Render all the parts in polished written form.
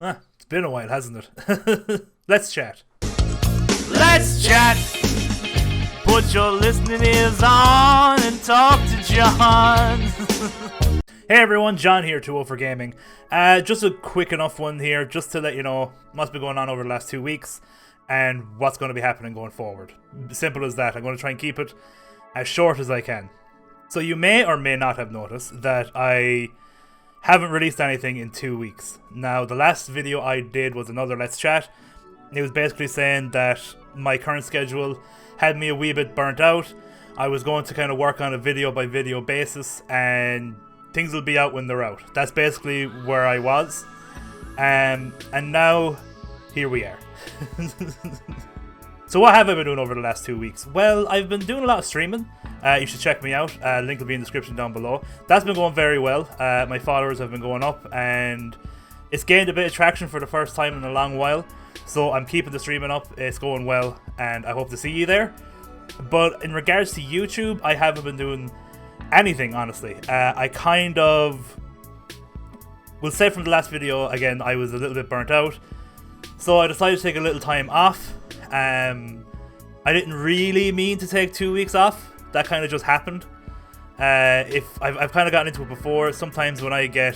It's been a while, hasn't it? Let's chat. Let's chat. Put your listening ears on and talk to John. Hey everyone, John here, 2 for Gaming. Just a quick enough one here, just to let you know what's been going on over the last 2 weeks and what's going to be happening going forward. Simple as that. I'm going to try and keep it as short as I can. So you may or may not have noticed that I haven't released anything in 2 weeks. Now, the last video I did was another Let's Chat. It was basically saying that my current schedule had me a wee bit burnt out. I was going to kind of work on a video by video basis and things will be out when they're out. That's basically where I was. And now, here we are. So what have I been doing over the last 2 weeks? Well, I've been doing a lot of streaming. You should check me out. Link will be in the description down below. That's been going very well. My followers have been going up and it's gained a bit of traction for the first time in a long while. So I'm keeping the streaming up. It's going well and I hope to see you there. But in regards to YouTube, I haven't been doing anything, honestly. I kind of will say from the last video, again, I was a little bit burnt out. So I decided to take a little time off. I didn't really mean to take 2 weeks off. That kind of just happened. If I've kind of gotten into it before. Sometimes when I get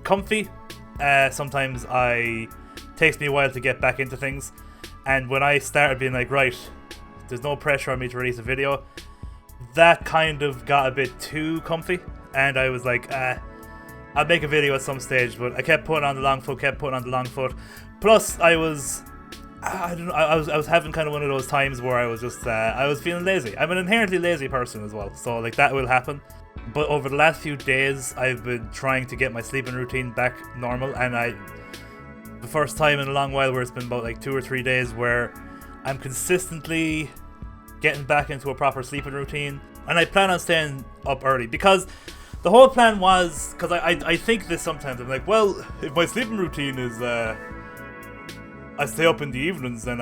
comfy, sometimes takes me a while to get back into things. And when I started being like, right, there's no pressure on me to release a video, that kind of got a bit too comfy. And I was like, I'll make a video at some stage. But I kept putting on the long foot, Plus, I was having kind of one of those times where I was just, I was feeling lazy. I'm an inherently lazy person as well, so like that will happen. But over the last few days, I've been trying to get my sleeping routine back normal, and the first time in a long while where it's been about like 2 or 3 days where I'm consistently getting back into a proper sleeping routine. And I plan on staying up early because the whole plan was, because I think this sometimes, I'm like, well, if my sleeping routine is, I stay up in the evenings, then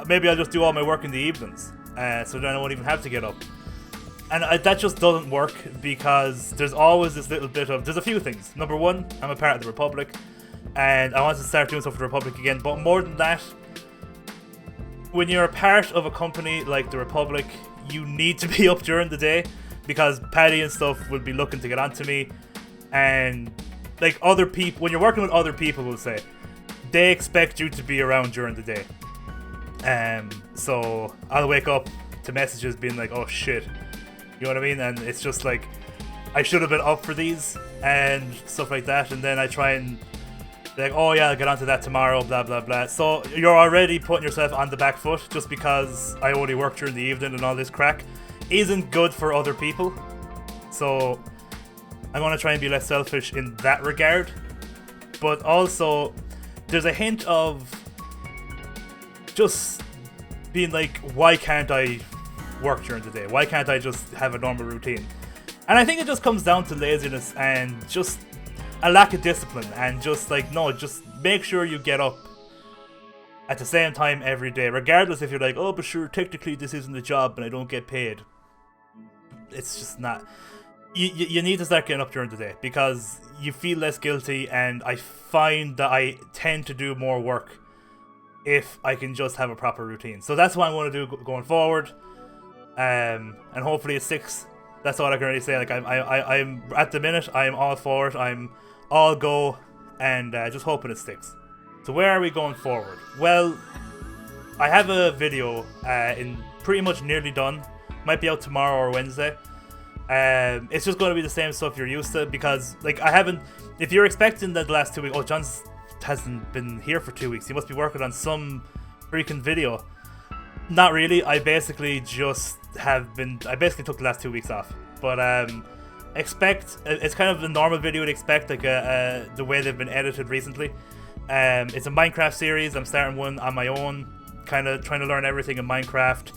maybe I'll just do all my work in the evenings, so then I won't even have to get up. And that just doesn't work because there's always this little bit of, there's a few things. Number one, I'm a part of the Republic, and I want to start doing stuff for the Republic again. But more than that, when you're a part of a company like the Republic, you need to be up during the day because Paddy and stuff will be looking to get onto me, and like other people, when you're working with other people, will say they expect you to be around during the day. So I'll wake up to messages being like, oh shit, you know what I mean? And it's just like, I should have been up for these and stuff like that. And then I try and be like, oh yeah, I'll get onto that tomorrow, blah blah blah. So you're already putting yourself on the back foot just because I only work during the evening and all this crack isn't good for other people. So I'm going to try and be less selfish in that regard. But also, there's a hint of just being like, why can't I work during the day? Why can't I just have a normal routine? And I think it just comes down to laziness and just a lack of discipline. And just like, no, just make sure you get up at the same time every day. Regardless if you're like, oh, but sure, technically this isn't a job and I don't get paid. It's just not. You need to start getting up during the day because you feel less guilty, and I find that I tend to do more work if I can just have a proper routine. So that's what I'm going to do going forward, and hopefully it sticks. That's all I can really say. Like I'm at the minute, I'm all for it. I'm all go, and just hoping it sticks. So where are we going forward? Well, I have a video in pretty much nearly done. Might be out tomorrow or Wednesday. It's just going to be the same stuff you're used to because, like, I haven't. If you're expecting that the last 2 weeks, oh, John hasn't been here for 2 weeks. He must be working on some freaking video. Not really. I basically took the last 2 weeks off. But expect it's kind of the normal video you'd expect, like the way they've been edited recently. It's a Minecraft series. I'm starting one on my own, kind of trying to learn everything in Minecraft.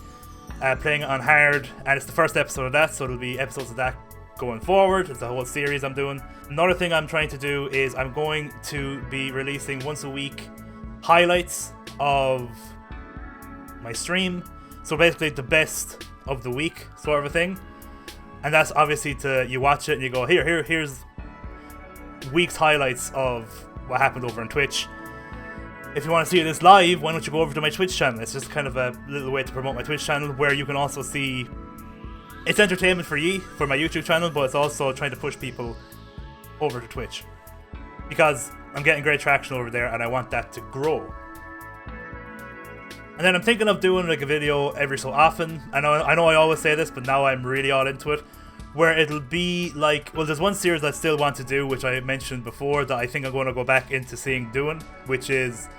Playing it on hard, and it's the first episode of that, so there'll be episodes of that going forward. It's a whole series I'm doing. Another thing I'm trying to do is I'm going to be releasing once a week highlights of my stream, so basically the best of the week sort of a thing. And that's obviously you watch it and you go, here's week's highlights of what happened over on Twitch. If you want to see this live, why don't you go over to my Twitch channel? It's just kind of a little way to promote my Twitch channel, where you can also see, it's entertainment for ye, for my YouTube channel, but it's also trying to push people over to Twitch. Because I'm getting great traction over there, and I want that to grow. And then I'm thinking of doing like a video every so often. I know I always say this, but now I'm really all into it. Where it'll be like, well, there's one series I still want to do, which I mentioned before, that I think I'm going to go back into doing, which is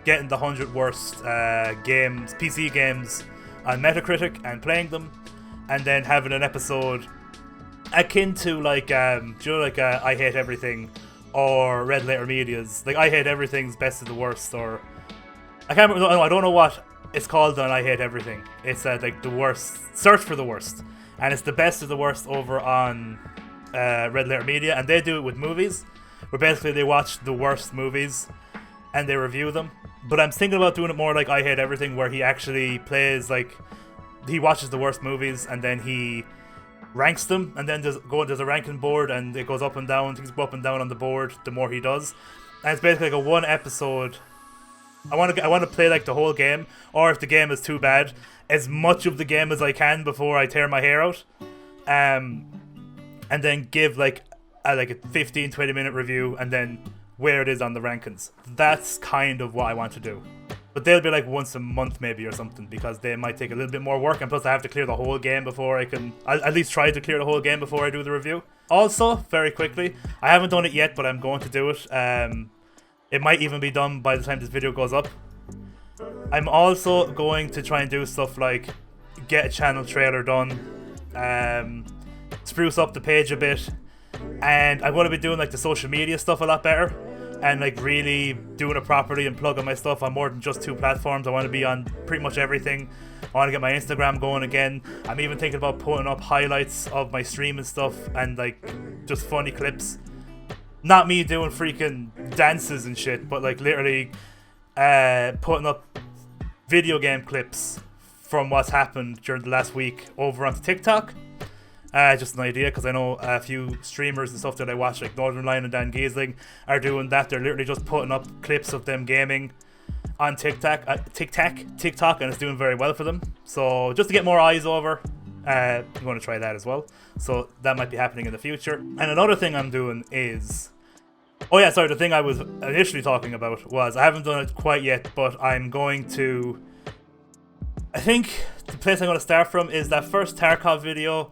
getting the 100 worst games, PC games on Metacritic and playing them, and then having an episode akin to like, I Hate Everything or Red Letter Media's, like I Hate Everything's Best of the Worst, or I can't remember, I don't know what it's called on I Hate Everything. It's like the worst, search for the worst. And it's the best of the worst over on Red Letter Media, and they do it with movies, where basically they watch the worst movies and they review them. But I'm thinking about doing it more like I Hate Everything, where he actually plays, like, he watches the worst movies and then he ranks them, and then there's a ranking board, and it goes up and down, things go up and down on the board the more he does. And it's basically like a one episode. I want to play like the whole game, or if the game is too bad, as much of the game as I can before I tear my hair out, and then give like a 15-20 minute review, and then where it is on the rankings. That's kind of what I want to do. But they'll be like once a month maybe or something, because they might take a little bit more work, and plus I have to clear the whole game before I'll at least try to clear the whole game before I do the review. Also, very quickly, I haven't done it yet, but I'm going to do it. It might even be done by the time this video goes up. I'm also going to try and do stuff like get a channel trailer done, spruce up the page a bit, and I'm going to be doing like the social media stuff a lot better, and like really doing it properly and plugging my stuff on more than just 2 platforms. I want to be on pretty much everything. I want to get my Instagram going again. I'm even thinking about putting up highlights of my stream and stuff, and like just funny clips. Not me doing freaking dances and shit, but like literally putting up video game clips from what's happened during the last week over onto TikTok. Just an idea, because I know a few streamers and stuff that I watch, like Northern Lion and Dan Giesling, are doing that. They're literally just putting up clips of them gaming on TikTok, and it's doing very well for them. So just to get more eyes over, I'm going to try that as well. So that might be happening in the future. And another thing I'm doing is, oh yeah, sorry, the thing I was initially talking about was, I haven't done it quite yet, but I'm going to, I think the place I'm going to start from is that first Tarkov video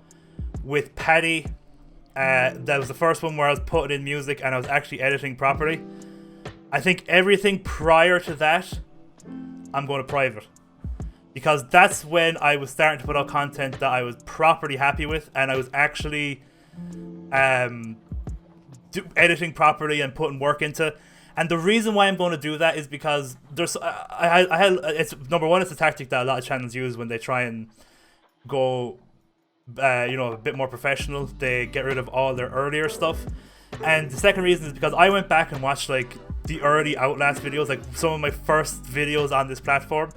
with Paddy. That was the first one where I was putting in music and I was actually editing properly. I think everything prior to that, I'm going to private, because that's when I was starting to put out content that I was properly happy with, and I was actually editing properly and putting work into. And the reason why I'm going to do that is because there's it's number one, it's a tactic that a lot of channels use when they try and go a bit more professional. They get rid of all their earlier stuff. And the second reason is because I went back and watched like the early Outlast videos, like some of my first videos on this platform,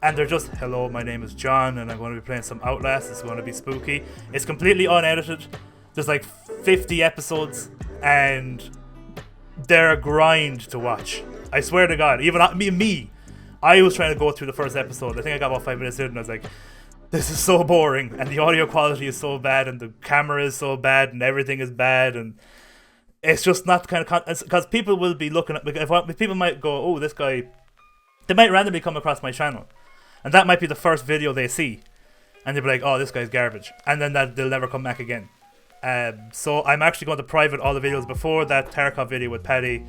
and they're just, hello, my name is John and I'm going to be playing some Outlast, it's going to be spooky. It's completely unedited. There's like 50 episodes and they're a grind to watch. I swear to God, even me, I was trying to go through the first episode. I think I got about 5 minutes in and I was like, this is so boring, and the audio quality is so bad, and the camera is so bad, and everything is bad, and it's just not the kind of because people will be looking at, if people might go, oh, this guy, they might randomly come across my channel, and that might be the first video they see, and they'll be like, oh, this guy's garbage, and then they'll never come back again. So I'm actually going to private all the videos before that Tarkov video with Paddy,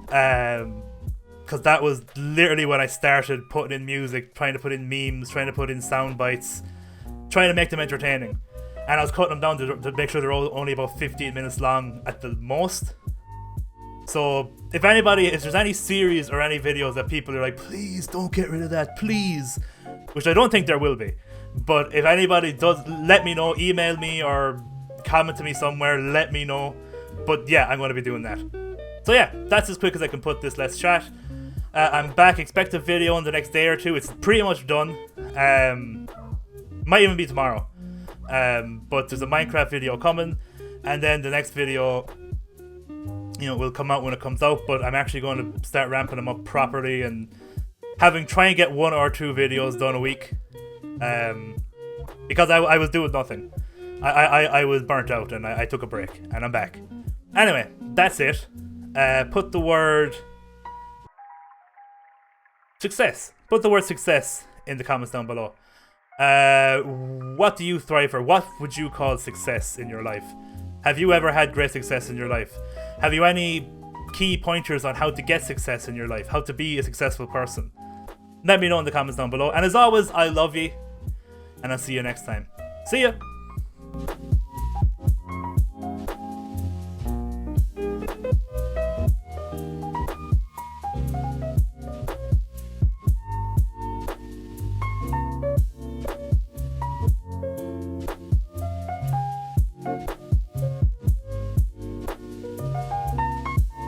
because that was literally when I started putting in music, trying to put in memes, trying to put in sound bites, trying to make them entertaining. And I was cutting them down to make sure they're only about 15 minutes long at the most. So if there's any series or any videos that people are like, please don't get rid of that, please, which I don't think there will be, but if anybody does, let me know, email me or comment to me somewhere, let me know. But yeah, I'm going to be doing that. So yeah, that's as quick as I can put this Let's Chat. I'm back. Expect a video in the next day or two. It's pretty much done. Might even be tomorrow. But there's a Minecraft video coming. And then the next video, will come out when it comes out, but I'm actually going to start ramping them up properly and try and get 1 or 2 videos done a week, because I was doing nothing. I was burnt out and I took a break and I'm back. Anyway, that's it. Put the word success. Put the word success in the comments down below. What do you thrive for? What would you call success in your life? Have you ever had great success in your life? Have you any key pointers on how to get success in your life? How to be a successful person? Let me know in the comments down below. And as always, I love you. And I'll see you next time. See ya!